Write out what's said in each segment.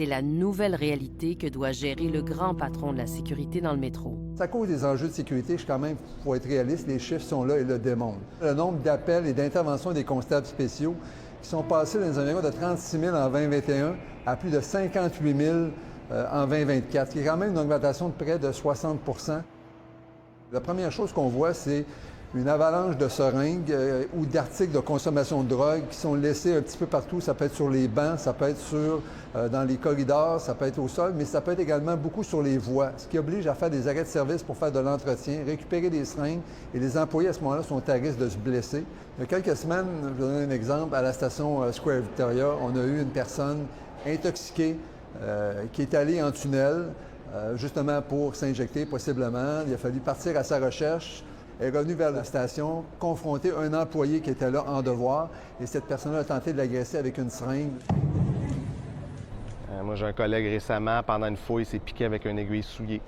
C'est la nouvelle réalité que doit gérer le grand patron de la sécurité dans le métro. À cause des enjeux de sécurité, quand même, il faut être réaliste, les chiffres sont là et le démontrent. Le nombre d'appels et d'interventions des constables spéciaux qui sont passés dans les environs de 36 000 en 2021 à plus de 58 000 en 2024, ce qui est quand même une augmentation de près de 60 La première chose qu'on voit, c'est une avalanche de seringues ou d'articles de consommation de drogue qui sont laissés un petit peu partout. Ça peut être sur les bancs, ça peut être dans les corridors, ça peut être au sol, mais ça peut être également beaucoup sur les voies, ce qui oblige à faire des arrêts de service pour faire de l'entretien, récupérer des seringues, et les employés à ce moment-là sont à risque de se blesser. Il y a quelques semaines, je vais donner un exemple, à la station Square Victoria, on a eu une personne intoxiquée qui est allée en tunnel, justement pour s'injecter possiblement. Il a fallu partir à sa recherche. Elle est revenue vers la station, confronter un employé qui était là en devoir, et cette personne-là a tenté de l'agresser avec une seringue. Moi, j'ai un collègue récemment, pendant une fouille, s'est piqué avec une aiguille souillée.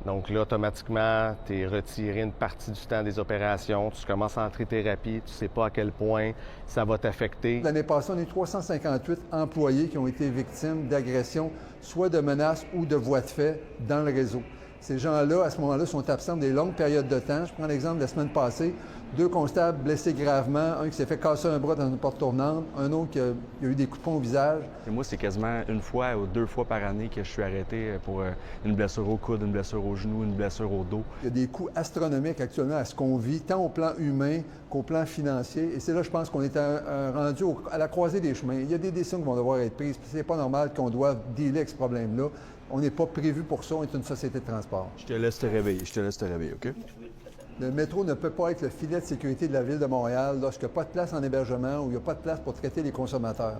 Donc là, automatiquement, tu es retiré une partie du temps des opérations, tu commences à entrer thérapie, tu ne sais pas à quel point ça va t'affecter. L'année passée, on a eu 358 employés qui ont été victimes d'agressions, soit de menaces ou de voies de fait dans le réseau. Ces gens-là, à ce moment-là, sont absents des longues périodes de temps. Je prends l'exemple de la semaine passée, 2 constables blessés gravement, un qui s'est fait casser un bras dans une porte tournante, un autre qui a eu des coups de poing au visage. Et moi, c'est quasiment 1 fois ou 2 fois par année que je suis arrêté pour une blessure au coude, une blessure au genou, une blessure au dos. Il y a des coûts astronomiques actuellement à ce qu'on vit, tant au plan humain qu'au plan financier. Et c'est là, je pense, qu'on est rendu à la croisée des chemins. Il y a des décisions qui vont devoir être prises. C'est pas normal qu'on doive dealer avec ce problème-là. On n'est pas prévu pour ça. On est une société de transport. Je te laisse te réveiller, OK? Le métro ne peut pas être le filet de sécurité de la Ville de Montréal lorsqu'il n'y a pas de place en hébergement ou il n'y a pas de place pour traiter les consommateurs.